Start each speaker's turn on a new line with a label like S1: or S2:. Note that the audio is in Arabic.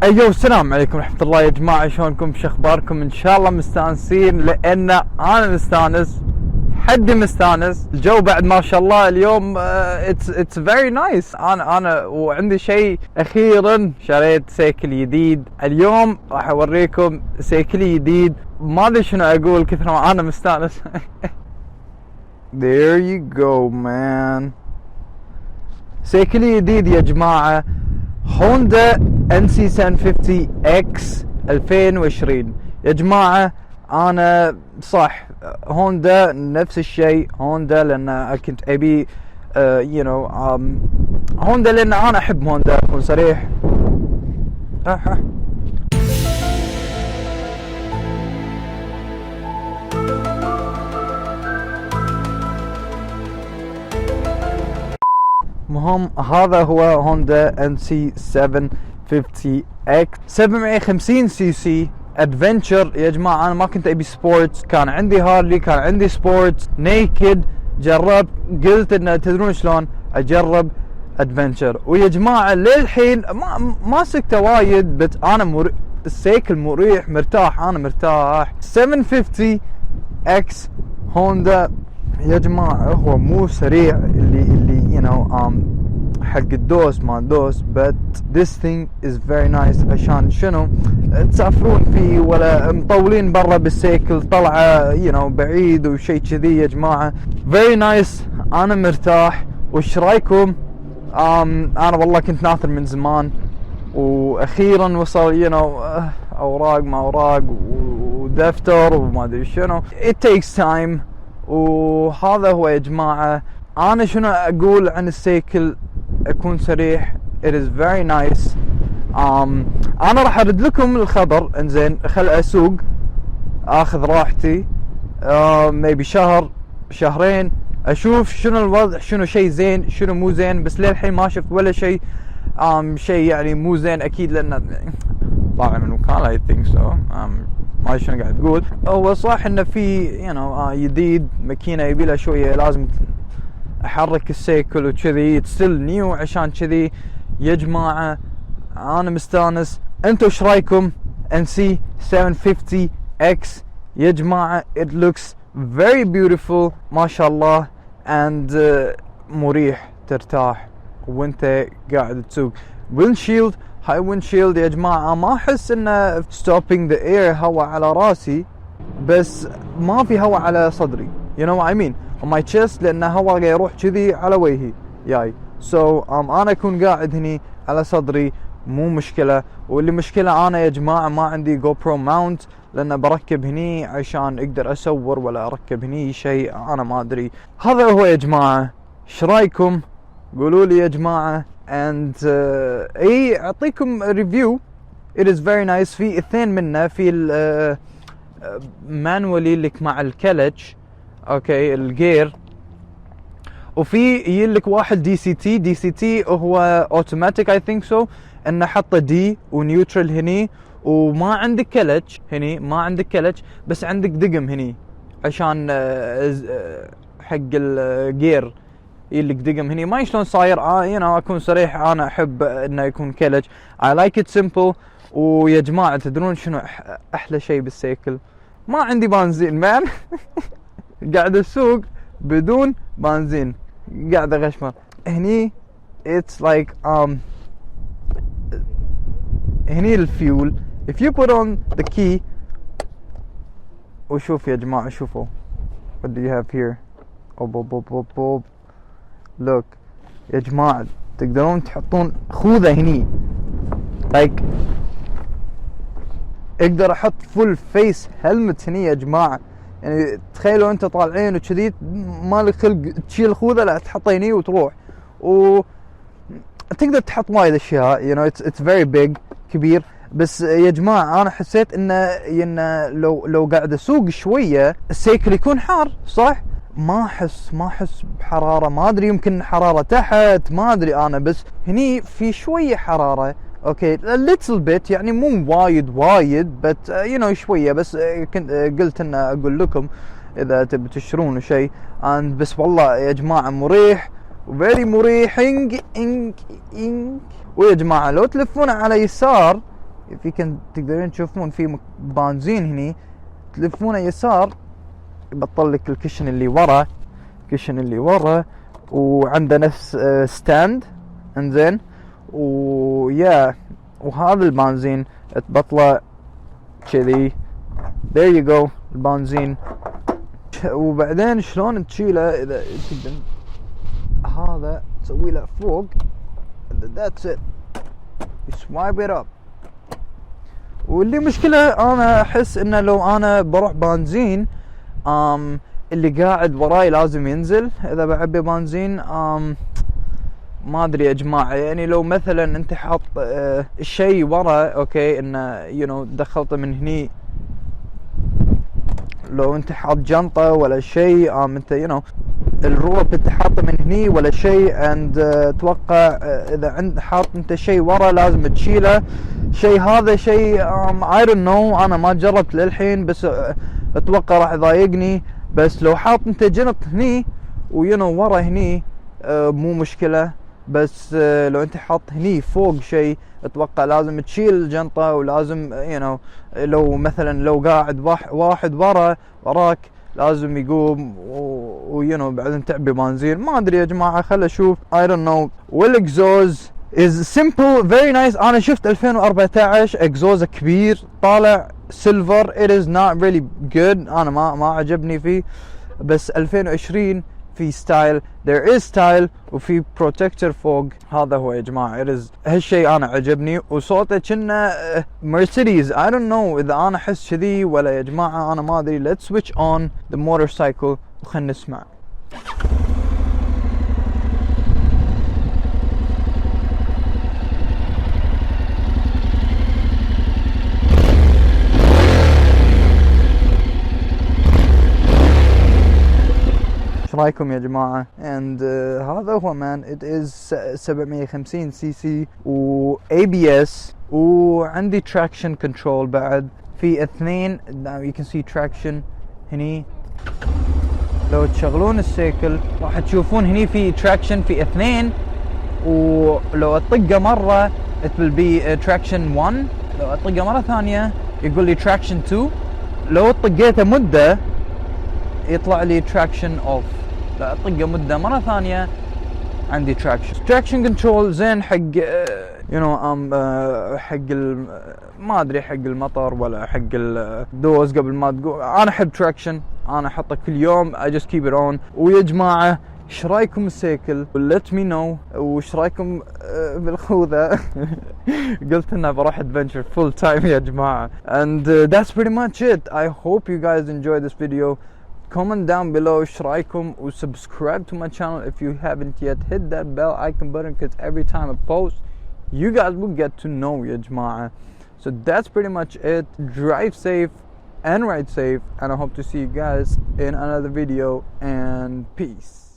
S1: ايوه السلام عليكم ورحمة الله يا جماعة، شلونكم؟ شو اخباركم؟ ان شاء الله مستانسين، لان انا مستانس، حدي مستانس. الجو بعد ما شاء الله اليوم اتس فيري نايس. انا وعندي شيء، اخيرا شريت سيكل جديد. اليوم راح اوريكم سيكلي جديد، ما ادري شنو اقول كثر ما انا مستانس. There you go man. سيكلي جديد يا جماعة، هوندا NC 750 X 2020 يا جماعة. انا صح هوندا نفس الشيء، هوندا لان كنت ابي هوندا لان انا احب هوندا، اكون صريح. مهم هذا هو هوندا NC 750 X 750 سي سي ادفنتشر يا جماعه. انا ما كنت ابي سبورتس، كان عندي هارلي، كان عندي سبورتس نيكد، جربت قلت ان تدرون شلون اجرب ادفنتشر. ويا جماعه للحين ما سكته وايد، بس انا السيكل مريح، مرتاح، انا مرتاح. 750 X هوندا يا جماعه هو مو سريع اللي حق الدوس ما دوس، but this thing is very nice. عشان شنو؟ تسافرون فيه ولا مطولين برا بالسيكل طلعه بعيد وشي كذي يا جماعه، very nice. انا مرتاح. وش رايكم؟ انا والله كنت ناثر من زمان، واخيرا وصل اوراق ما اوراق ودفتر وما ادري شنو، it takes time. وهذا هو يا جماعه. انا شنو اقول عن السيكل؟ اكون صريح، it is very nice. انا راح ارد لكم الخبر، انزين خل اسوق اخذ راحتي، maybe شهر شهرين، اشوف شنو الوضع، شنو شيء زين شنو مو زين. بس للحين ما شفت ولا شيء شيء مو زين اكيد، لان طالع من وكالة I think so. ما ادري شنو قاعد تقول. هو صح انه في جديد، ماكينه يبي لها شويه، لازم احرك السيكل وكذي، ستيل نيو. عشان كذي يا جماعه انا مستانس. انتو ايش رايكم؟ NC 750 X يا جماعه it looks very beautiful ما شاء الله، and مريح، ترتاح وانت قاعد تسوق. windshield، هاي windshield يا جماعه ما احس انه stopping the air، هواء على راسي بس ما في هواء على صدري، you know what I mean on my chest، لان هواء قاعد يروح كذي على وجهي جاي. انا اكون قاعد هني على صدري مو مشكله. واللي مشكله انا يا جماعه ما عندي جو برو ماونت، لان بركب هني عشان اقدر اصور، ولا اركب هني شيء انا ما ادري. هذا هو يا جماعه. ايش رايكم؟ قولوا لي يا جماعه. and اعطيكم ريفيو. it is very nice. في اثنين منه، في مانولي لك مع الكلتش، اوكي الجير، وفي يجيلك واحد دي سي تي هو اوتوماتيك I think so، انه حطه دي ونيوترال هني، وما عندك كلتش هني، ما عندك كلتش بس عندك دقم هني عشان حق الجير يجيلك دقم هني. ما شلون صاير اكون صريح، انا احب انه يكون كلتش، I like it simple. ويا جماعه تدرون شنو احلى شيء بالسيكل؟ ما عندي بنزين مان. قاعد اسوق بدون بنزين، قاعد اغشمر هني. it's like هني الفيول if you put on the key. وشوف يا جماعه، شوفوا what do you have here. اوب look يا جماعه، تقدرون تحطون خوذه هني، like اقدر احط فول فيس هلمت هني يا جماعه. يعني تخيلوا انت طالعين وكذي مالك خلق تشيل خوذه، لا تحطها هني وتروح، تقدر تحط وايد اشياء it's very big، كبير. بس يا جماعه انا حسيت انه لو قاعد اسوق شويه السيكل يكون حار، صح؟ ما احس بحراره، ما ادري يمكن حراره تحت، ما ادري انا، بس هني في شويه حراره. اوكي little bit يعني مو وايد بس شويه، بس كنت قلت ان اقول لكم اذا تبي تشترون شيء. بس والله يا جماعه مريح وفيري مريح. ويا جماعه لو تلفون على يسار، في تقدرون تشوفون في بنزين هني، تلفونه يسار يبطل لك الكشن اللي ورا، وعنده نفس ستاند. انزين وهذا البنزين تبطله كذي. there you go البنزين. وبعدين شلون تشيله؟ اذا تقدر هذا تسوي له فوق، that's it, you swipe it up. واللي مشكلة انا احس انه لو انا بروح بنزين اللي قاعد وراي لازم ينزل اذا بعبي بنزين. ما ادري يا جماعة، يعني لو مثلا انت حاط الشيء ورا، اوكي انه دخلته من هني، لو انت حاط جنطة ولا شيء انت الروب انت حاطه من هني ولا شيء، اتوقع اذا حاط انت شيء ورا لازم تشيله. هذا شيء I don't know، انا ما جربت للحين، بس اتوقع راح يضايقني. بس لو حاط انت جنط هني ورا هني مو مشكلة، بس لو انت حاط هني فوق شيء اتوقع لازم تشيل الجنطة، ولازم لو مثلا لو قاعد واحد وراك لازم يقوم بعدين تعبي بنزين. ما ادري يا جماعة، خل اشوف. I don't know. والاكزوز is simple very nice. انا شفت 2014 اكزوز كبير طالع سيلفر، it is not really good، انا ما عجبني فيه. بس 2020 في ستايل، there is style، وفي بروتكتور فوق. هذا هو يا جماعة، هالشيء انا عجبني. وصوته كنا مرسيدس، I don't know اذا انا احس كذي ولا يا جماعة، انا ما ادري. let's switch on the motorcycle وخلنا نسمع. ايش رايكم يا جماعة؟ هذا هو مان، it is 750 سي سي و ABS، وعندي traction control بعد في 2. you can see traction هني. لو تشغلون السيكل راح تشوفون هني في traction في 2، ولو اطقه مرة it will be traction 1، لو اطقه مرة ثانية يقول لي traction 2، لو طقيته مدة يطلع لي traction off، لا اطقه مده مره ثانيه عندي traction control زين حق حق ما ادري حق المطر ولا حق الدوز قبل ما تقول. انا احب traction، انا احطه كل يوم I just keep it on. ويا جماعه ايش رايكم السيكل؟ let me know. وايش رايكم بالخوذه؟ قلت انه بروح adventure full time يا جماعه. and that's pretty much it. I hope you guys enjoyed this video. Comment down below ايش رايكم، و subscribe to my channel if you haven't yet. hit that bell icon button because every time I post you guys will get to know يا جماعة. so that's pretty much it. drive safe and ride safe, and I hope to see you guys in another video, and peace.